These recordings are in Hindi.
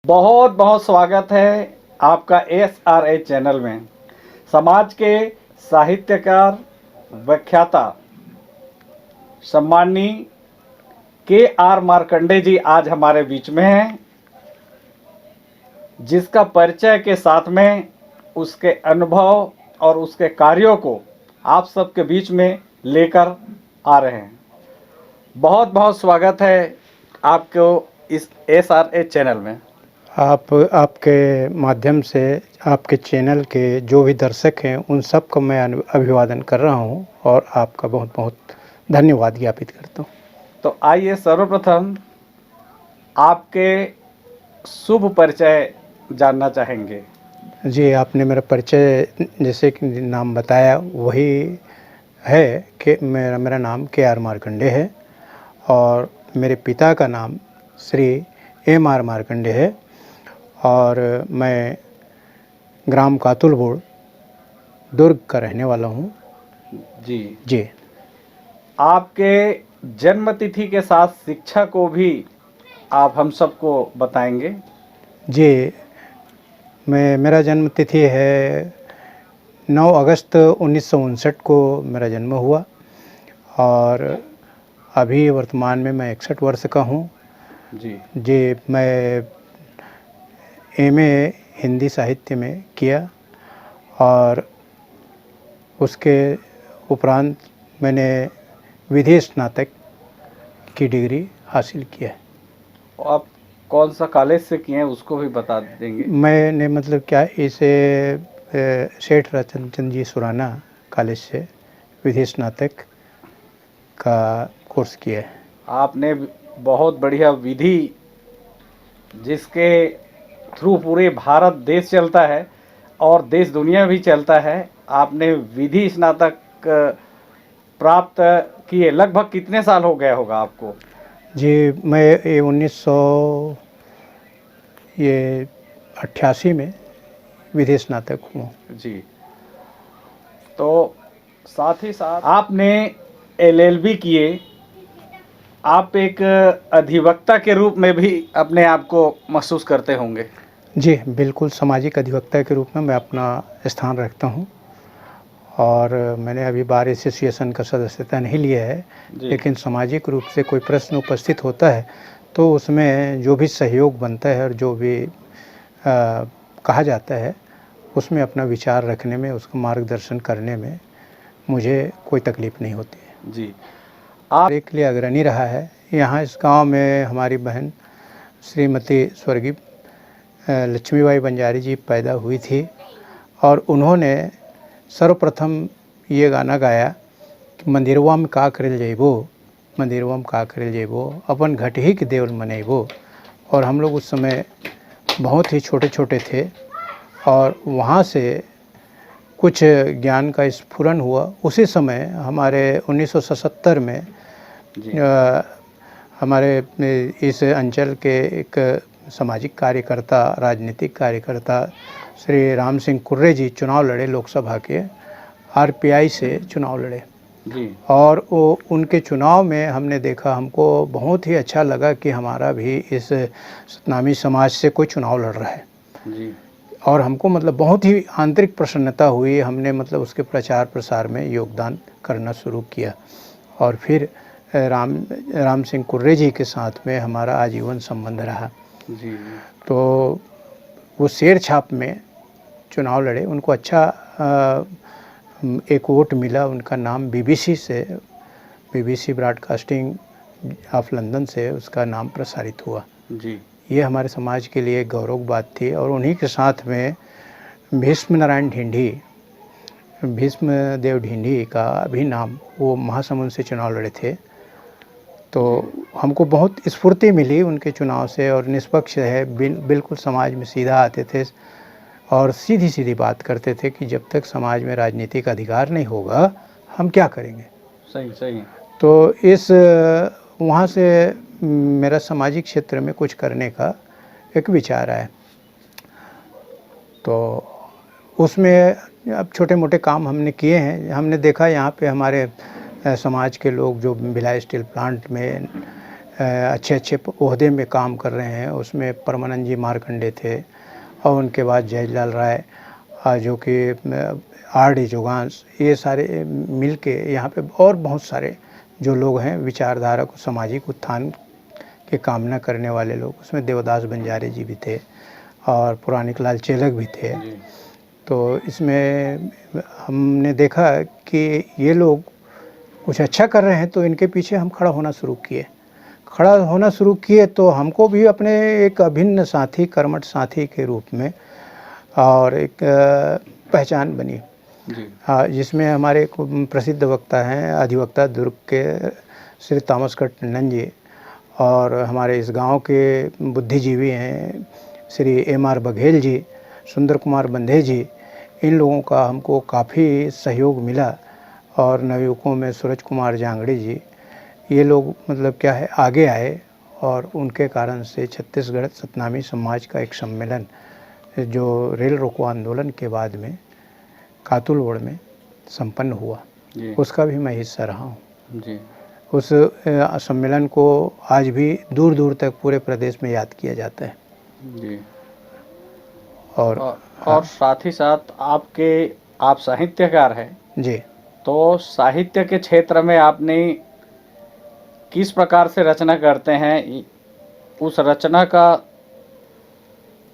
बहुत बहुत स्वागत है आपका SRA चैनल में। समाज के साहित्यकार व्याख्याता सम्माननीय KR मार्कंडे जी आज हमारे बीच में हैं, जिसका परिचय के साथ में उसके अनुभव और उसके कार्यों को आप सबके बीच में लेकर आ रहे हैं। बहुत बहुत स्वागत है आपको इस SRA चैनल में। आपके माध्यम से आपके चैनल के जो भी दर्शक हैं उन सब को मैं अभिवादन कर रहा हूं और आपका बहुत बहुत धन्यवाद ज्ञापित करता हूं। तो आइए सर्वप्रथम आपके शुभ परिचय जानना चाहेंगे। जी, आपने मेरा परिचय जैसे कि नाम बताया वही है कि मेरा नाम KR मार्कंडे है और मेरे पिता का नाम श्री MR मार्कंडे है और मैं ग्राम कातुलपुर दुर्ग का रहने वाला हूँ। जी। आपके जन्म तिथि के साथ शिक्षा को भी आप हम सबको बताएंगे। जी, मेरा जन्म तिथि है 9 अगस्त 1959 को मेरा जन्म हुआ और अभी वर्तमान में मैं 61 वर्ष का हूँ। जी, मैं MA हिंदी साहित्य में किया और उसके उपरांत मैंने विधि स्नातक की डिग्री हासिल किया है। आप कौन सा कॉलेज से किए हैं उसको भी बता देंगे। मैंने मतलब क्या इसे सेठ रतनचंद जी सुराना कॉलेज से विधि स्नातक का कोर्स किया है। आपने बहुत बढ़िया विधि, जिसके थ्रू पूरे भारत देश चलता है और देश दुनिया भी चलता है, आपने विधि स्नातक प्राप्त किए। लगभग कितने साल हो गया होगा आपको? जी, मैं 1988 में विधि स्नातक हूँ। जी, तो साथ ही साथ आपने LLB किए। आप एक अधिवक्ता के रूप में भी अपने आप को महसूस करते होंगे। जी, बिल्कुल सामाजिक अधिवक्ता के रूप में मैं अपना स्थान रखता हूँ और मैंने अभी बार एसोसिएशन का सदस्यता नहीं लिया है, लेकिन सामाजिक रूप से कोई प्रश्न उपस्थित होता है तो उसमें जो भी सहयोग बनता है और जो भी कहा जाता है उसमें अपना विचार रखने में, उसका मार्गदर्शन करने में मुझे कोई तकलीफ़ नहीं होती है। जी, आप एक लिए अग्रणी रहा है। यहाँ इस गांव में हमारी बहन श्रीमती स्वर्गीय लक्ष्मीबाई बंजारी जी पैदा हुई थी और उन्होंने सर्वप्रथम ये गाना गाया कि मंदिरवा में का करेल जइबो, मंदिरवा में का करेल जइबो, अपन घट ही के देवल मनइबो। और हम लोग उस समय बहुत ही छोटे छोटे थे और वहाँ से कुछ ज्ञान का स्फुरन हुआ। उसी समय हमारे 1977 में हमारे इस अंचल के एक सामाजिक कार्यकर्ता, राजनीतिक कार्यकर्ता श्री राम सिंह कुर्रे जी चुनाव लड़े, लोकसभा के RPI से चुनाव लड़े जी। और वो उनके चुनाव में हमने देखा, हमको बहुत ही अच्छा लगा कि हमारा भी इस सतनामी समाज से कोई चुनाव लड़ रहा है जी। और हमको मतलब बहुत ही आंतरिक प्रसन्नता हुई। हमने मतलब उसके प्रचार प्रसार में योगदान करना शुरू किया और फिर राम सिंह कुर्रे जी के साथ में हमारा आजीवन संबंध रहा। जी। तो वो शेर छाप में चुनाव लड़े, उनको अच्छा एक वोट मिला। उनका नाम BBC ब्रॉडकास्टिंग ऑफ लंदन से उसका नाम प्रसारित हुआ। जी। ये हमारे समाज के लिए गौरव बात थी। और उन्हीं के साथ में भीष्मदेव ढिंडी का भी नाम, वो महासमुंद से चुनाव लड़े थे। तो हमको बहुत स्फूर्ति मिली उनके चुनाव से और निष्पक्ष है, बिल्कुल समाज में सीधा आते थे और सीधी सीधी बात करते थे कि जब तक समाज में राजनीतिक अधिकार नहीं होगा हम क्या करेंगे। सही। तो इस वहाँ से मेरा सामाजिक क्षेत्र में कुछ करने का एक विचार आया। तो उसमें अब छोटे मोटे काम हमने किए हैं। हमने देखा यहाँ पे हमारे समाज के लोग जो भिलाई स्टील प्लांट में अच्छे अच्छे ओहदे में काम कर रहे हैं। उसमें परमानंद जी मार्कंडे थे और उनके बाद जयलाल राय जो कि आर डी जोगांस, ये सारे मिल के यहाँ पे और बहुत सारे जो लोग हैं विचारधारा को सामाजिक उत्थान की कामना करने वाले लोग, उसमें देवदास बंजारे जी भी थे और पुराणिक लाल चेलक भी थे। तो इसमें हमने देखा कि ये लोग कुछ अच्छा कर रहे हैं तो इनके पीछे हम खड़ा होना शुरू किए तो हमको भी अपने एक अभिन्न साथी, कर्मठ साथी के रूप में और एक पहचान बनी। जिसमें हमारे प्रसिद्ध वक्ता हैं, अधिवक्ता दुर्ग के श्री तामस टंडन जी, और हमारे इस गांव के बुद्धिजीवी हैं श्री एम.आर. बघेल जी, सुंदर कुमार बंधे जी। इन लोगों का हमको काफ़ी सहयोग मिला। और नवयुवकों में सूरज कुमार जांगड़ी जी, ये लोग मतलब क्या है आगे आए और उनके कारण से छत्तीसगढ़ सतनामी समाज का एक सम्मेलन जो रेल रोको आंदोलन के बाद में कातुलगढ़ में संपन्न हुआ, उसका भी मैं हिस्सा रहा हूँ। उस सम्मेलन को आज भी दूर दूर तक पूरे प्रदेश में याद किया जाता है। जी। और साथ ही साथ आप साहित्यकार हैं जी। तो साहित्य के क्षेत्र में आपने किस प्रकार से रचना करते हैं, उस रचना का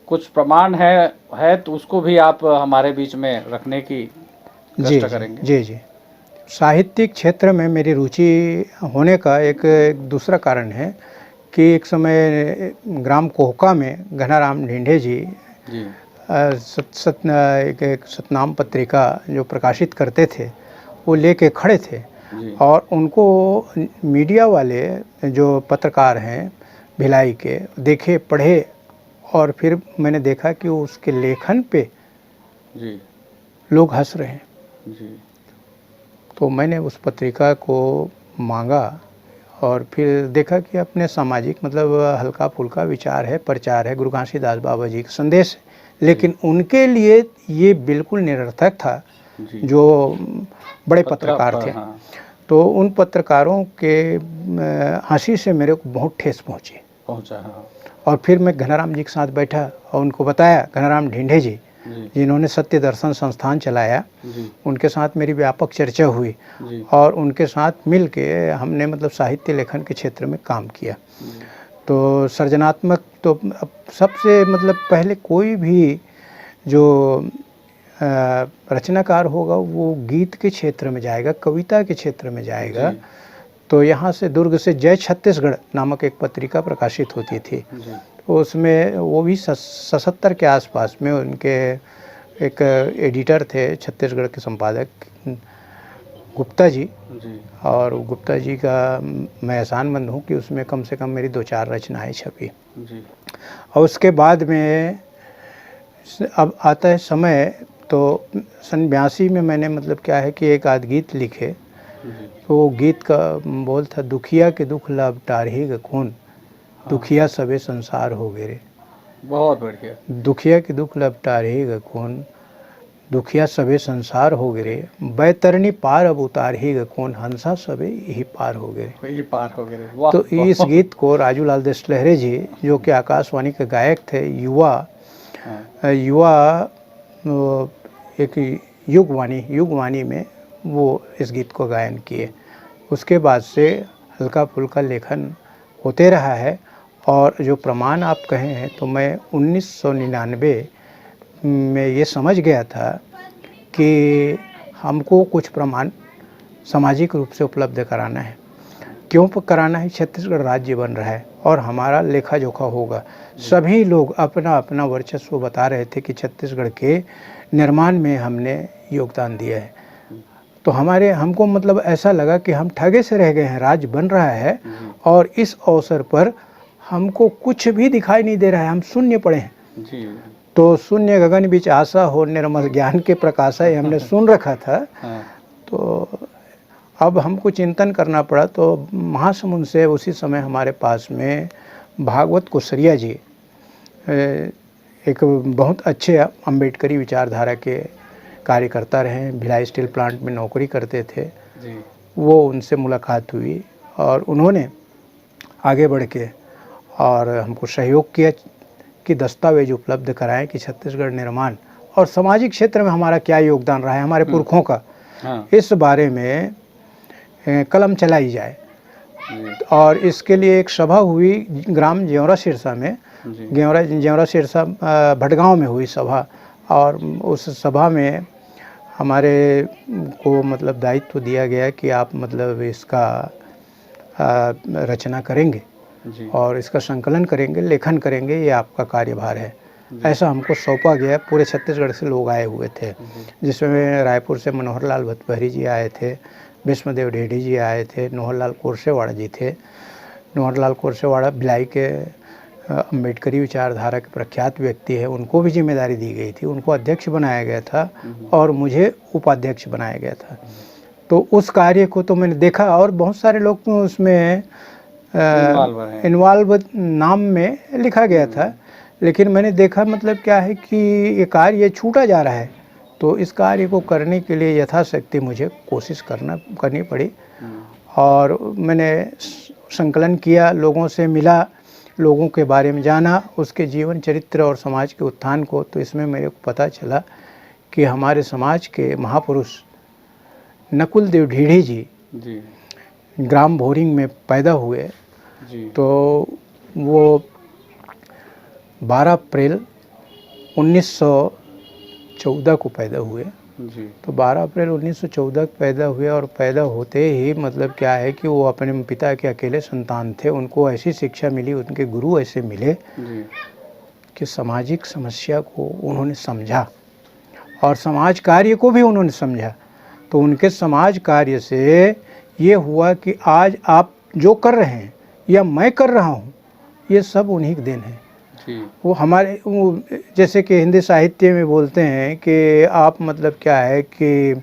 कुछ प्रमाण है तो उसको भी आप हमारे बीच में रखने की चेष्टा करेंगे। जी। साहित्यिक क्षेत्र में मेरी रुचि होने का एक दूसरा कारण है कि एक समय ग्राम कोहका में घनाराम ढींढे जी एक सतनाम पत्रिका जो प्रकाशित करते थे वो लेके खड़े थे। और उनको मीडिया वाले जो पत्रकार हैं भिलाई के देखे, पढ़े, और फिर मैंने देखा कि उसके लेखन पे लोग हंस रहे हैं। तो मैंने उस पत्रिका को मांगा और फिर देखा कि अपने सामाजिक मतलब हल्का फुल्का विचार है, प्रचार है, गुरु घासीदास बाबा जी का संदेश है, लेकिन उनके लिए ये बिल्कुल निरर्थक था जो बड़े पत्रकार थे। तो उन पत्रकारों के हंसी से मेरे को बहुत ठेस पहुंचा। और फिर मैं घनाराम जी के साथ बैठा और उनको बताया, घनाराम ढींढे जी जिन्होंने सत्य दर्शन संस्थान चलाया, उनके साथ मेरी व्यापक चर्चा हुई और उनके साथ मिल के हमने मतलब साहित्य लेखन के क्षेत्र में काम किया। तो सृजनात्मक तो अब सबसे मतलब पहले कोई भी जो रचनाकार होगा वो गीत के क्षेत्र में जाएगा, कविता के क्षेत्र में जाएगा। तो यहाँ से दुर्ग से जय छत्तीसगढ़ नामक एक पत्रिका प्रकाशित होती थी, तो उसमें वो भी 77 के आसपास में उनके एक एडिटर थे, छत्तीसगढ़ के संपादक गुप्ता जी। और गुप्ता जी का मैं एहसानमंद हूँ कि उसमें कम से कम मेरी 2-4 रचनाएं छपी। और उसके बाद में अब आता है समय, तो सन 82 में मैंने मतलब क्या है कि एक आध गीत लिखे। तो वो गीत का बोल था, दुखिया के दुख लब टारही कौन, दुखिया सबे संसार हो गए रे। बहुत बढ़िया। दुखिया के दुख लब टारही कौन, दुखिया सबे संसार हो गए रे, बैतरनी पार अब उतारही कौन, हंसा सबे यही पार हो गए। तो इस गीत को राजू लाल देशलहरे जी जो कि आकाशवाणी के गायक थे, युवा एक युगवाणी में वो इस गीत को गायन किए। उसके बाद से हल्का फुल्का लेखन होते रहा है। और जो प्रमाण आप कहे हैं तो मैं 1999 में ये समझ गया था कि हमको कुछ प्रमाण सामाजिक रूप से उपलब्ध कराना है। क्यों कराना है? छत्तीसगढ़ राज्य बन रहा है और हमारा लेखा जोखा होगा। सभी लोग अपना अपना वर्चस्व बता रहे थे कि छत्तीसगढ़ के निर्माण में हमने योगदान दिया है। तो हमको मतलब ऐसा लगा कि हम ठगे से रह गए हैं, राज्य बन रहा है और इस अवसर पर हमको कुछ भी दिखाई नहीं दे रहा है, हम शून्य पड़े हैं। तो शून्य गगन बीच आशा हो निर्मल ज्ञान के प्रकाशा, ये हमने सुन रखा था। तो अब हमको चिंतन करना पड़ा। तो महासमुंद से उसी समय हमारे पास में भागवत कुसरिया जी एक बहुत अच्छे अम्बेडकरी विचारधारा के कार्यकर्ता रहे, भिलाई स्टील प्लांट में नौकरी करते थे। वो उनसे मुलाकात हुई और उन्होंने आगे बढ़ के और हमको सहयोग किया कि दस्तावेज उपलब्ध कराएं कि छत्तीसगढ़ निर्माण और सामाजिक क्षेत्र में हमारा क्या योगदान रहा है हमारे पुरखों का, हाँ। इस बारे में कलम चलाई जाए। जी। और इसके लिए एक सभा हुई ग्राम जेवरा सिरसा में, जी। जेवरा सिरसा भटगांव में हुई सभा, और उस सभा में हमारे को मतलब दायित्व दिया गया कि आप मतलब इसका रचना करेंगे जी। और इसका संकलन करेंगे, लेखन करेंगे, ये आपका कार्यभार है। ऐसा हमको सौंपा गया। पूरे छत्तीसगढ़ से लोग आए हुए थे, जिसमें रायपुर से मनोहर लाल भतभरी जी आए थे, विष्णुदेव ढेडी जी आए थे, नोहर लाल कोरसेवाड़ा जी थे। नोहर लाल कोरसेवाड़ा भिलाई के अम्बेडकरी विचारधारा के प्रख्यात व्यक्ति है, उनको भी जिम्मेदारी दी गई थी, उनको अध्यक्ष बनाया गया था और मुझे उपाध्यक्ष बनाया गया था। तो उस कार्य को तो मैंने देखा और बहुत सारे लोग उसमें इन्वॉल्व नाम में लिखा गया था, लेकिन मैंने देखा मतलब क्या है कि ये कार्य छूटा जा रहा है, तो इस कार्य को करने के लिए यथाशक्ति मुझे कोशिश करनी पड़ी। और मैंने संकलन किया, लोगों से मिला, लोगों के बारे में जाना, उसके जीवन चरित्र और समाज के उत्थान को। तो इसमें मेरे को पता चला कि हमारे समाज के महापुरुष नकुल देव ढीढ़ी जी ग्राम भोरिंग में पैदा हुए जी। तो वो 12 अप्रैल 1914 को पैदा हुए जी। तो 12 अप्रैल 1914 को पैदा हुए और पैदा होते ही मतलब क्या है कि वो अपने पिता के अकेले संतान थे। उनको ऐसी शिक्षा मिली, उनके गुरु ऐसे मिले जी। कि सामाजिक समस्या को उन्होंने समझा और समाज कार्य को भी उन्होंने समझा। तो उनके समाज कार्य से ये हुआ कि आज आप जो कर रहे हैं या मैं कर रहा हूँ, ये सब उन्हीं के देन है। वो हमारे जैसे कि हिंदी साहित्य में बोलते हैं कि आप मतलब क्या है कि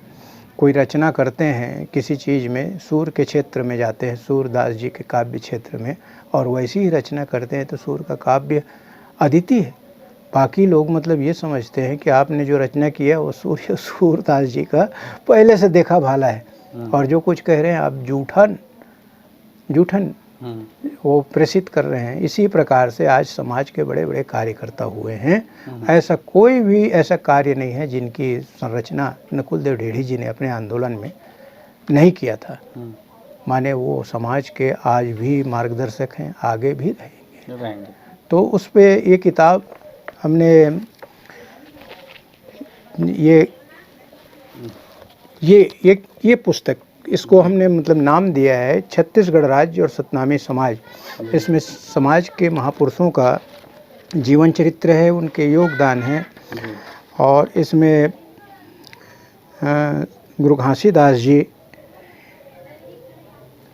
कोई रचना करते हैं किसी चीज़ में, सूर के क्षेत्र में जाते हैं, सूरदास जी के काव्य क्षेत्र में, और वैसी ही रचना करते हैं तो सूर का काव्य अद्वितीय है। बाकी लोग मतलब ये समझते हैं कि आपने जो रचना किया वो सूरदास जी का पहले से देखा भाला है, और जो कुछ कह रहे हैं आप जूठन वो प्रेषित कर रहे हैं। इसी प्रकार से आज समाज के बड़े बड़े कार्यकर्ता हुए हैं। ऐसा कोई भी ऐसा कार्य नहीं है जिनकी संरचना नकुल देव ढीढ़ी जी ने अपने आंदोलन में नहीं किया था। माने वो समाज के आज भी मार्गदर्शक हैं, आगे भी रहेंगे। तो उस पे ये किताब हमने ये पुस्तक, इसको हमने मतलब नाम दिया है छत्तीसगढ़ राज्य और सतनामी समाज। इसमें समाज के महापुरुषों का जीवन चरित्र है, उनके योगदान है, और इसमें गुरु घासीदास जी,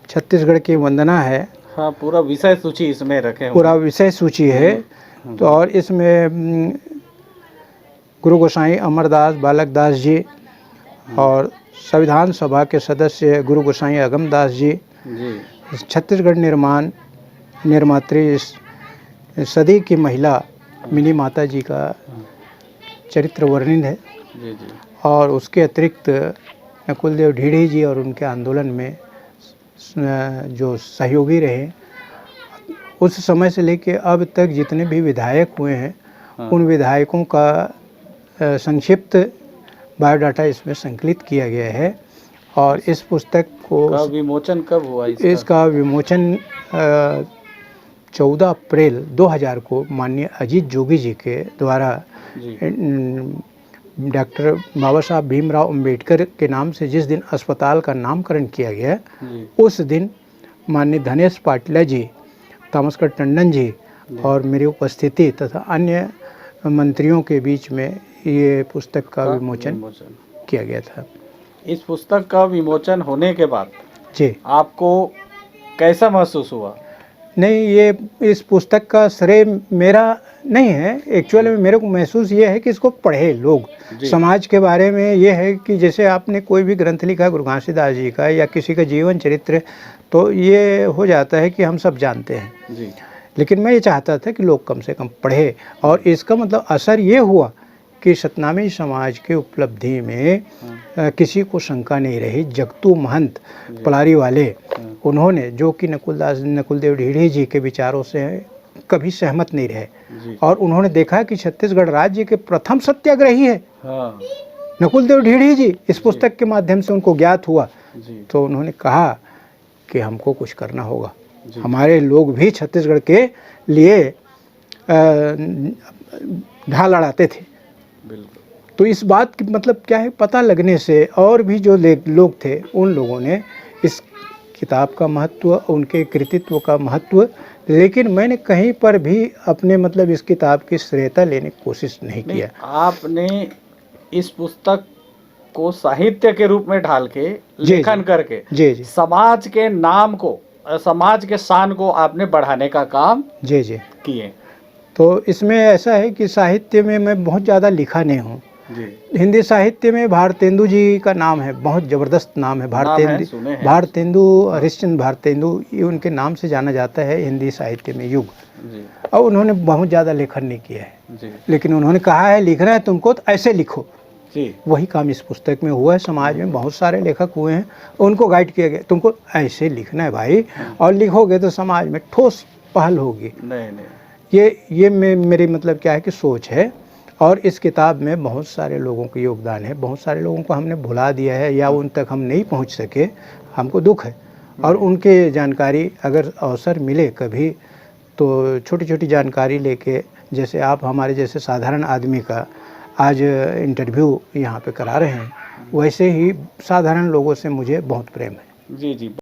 छत्तीसगढ़ की वंदना है। हाँ, पूरा विषय सूची इसमें रखे हैं, पूरा विषय सूची है। तो और इसमें गुरु गोसाई अमरदास बालकदास जी और संविधान सभा के सदस्य गुरु गोसाई अगमदास जी, छत्तीसगढ़ निर्मात्री सदी की महिला मिनी माता जी का चरित्र वर्णन है जी। और उसके अतिरिक्त नकुल देव ढीढ़ी जी और उनके आंदोलन में जो सहयोगी रहे, उस समय से लेकर अब तक जितने भी विधायक हुए हैं उन विधायकों का संक्षिप्त बायोडाटा इसमें संकलित किया गया है। और इस पुस्तक को विमोचन कब हुआ? इसका विमोचन 14 अप्रैल 2000 को माननीय अजीत जोगी जी के द्वारा डॉक्टर बाबा साहब भीमराव अंबेडकर के नाम से जिस दिन अस्पताल का नामकरण किया गया, उस दिन माननीय धनेश पाटिल जी, तामसकर टंडन जी और मेरी उपस्थिति तथा अन्य मंत्रियों के बीच में ये पुस्तक का विमोचन किया गया था। इस पुस्तक का विमोचन होने के बाद जी आपको कैसा महसूस हुआ? नहीं, ये इस पुस्तक का श्रेय मेरा नहीं है। एक्चुअली में मेरे को महसूस ये है कि इसको पढ़े लोग। समाज के बारे में ये है कि जैसे आपने कोई भी ग्रंथ लिखा गुरु घासीदास जी का या किसी का जीवन चरित्र, तो ये हो जाता है कि हम सब जानते हैं जी। लेकिन मैं ये चाहता था कि लोग कम से कम पढ़े, और इसका मतलब असर ये हुआ कि सतनामी समाज के उपलब्धि में किसी को शंका नहीं रही। जगतू महंत पलारी वाले, उन्होंने जो कि नकुलदेव ढीढ़ी जी के विचारों से कभी सहमत नहीं रहे, और उन्होंने देखा कि छत्तीसगढ़ राज्य के प्रथम सत्याग्रही है नकुलदेव ढीढ़ी जी। इस पुस्तक के माध्यम से उनको ज्ञात हुआ, तो उन्होंने कहा कि हमको कुछ करना होगा। हमारे लोग भी छत्तीसगढ़ के लिए ढाल लड़ाते थे। तो इस बात की मतलब क्या है, पता लगने से और भी जो लोग थे उन लोगों ने इस किताब का महत्व, उनके कृतित्व का महत्व, लेकिन मैंने कहीं पर भी अपने मतलब इस किताब की श्रेयता लेने की कोशिश नहीं किया। आपने इस पुस्तक को साहित्य के रूप में ढाल के लेखन करके जी समाज के नाम को, समाज के शान को आपने बढ़ाने का काम जी किए। तो इसमें ऐसा है कि साहित्य में मैं बहुत ज़्यादा लिखा नहीं हूँ। हिंदी साहित्य में भारतेंदु जी का नाम है, बहुत ज़बरदस्त नाम है। भारतेंदु, हरिश्चंद्र भारतेंदु, ये उनके नाम से जाना जाता है हिंदी साहित्य में युग। और उन्होंने बहुत ज़्यादा लेखन नहीं किया है, लेकिन उन्होंने कहा है लिखना है तुमको तो ऐसे लिखो। वही काम इस पुस्तक में हुआ है। समाज में बहुत सारे लेखक हुए हैं, उनको गाइड किया गया, तुमको ऐसे लिखना है भाई, और लिखोगे तो समाज में ठोस पहल होगी। ये मेरी मतलब क्या है कि सोच है। और इस किताब में बहुत सारे लोगों का योगदान है। बहुत सारे लोगों को हमने भुला दिया है या उन तक हम नहीं पहुंच सके, हमको दुख है। और उनके जानकारी अगर अवसर मिले कभी, तो छोटी छोटी जानकारी लेके, जैसे आप हमारे जैसे साधारण आदमी का आज इंटरव्यू यहाँ पे करा रहे हैं, वैसे ही साधारण लोगों से मुझे बहुत प्रेम है। जी।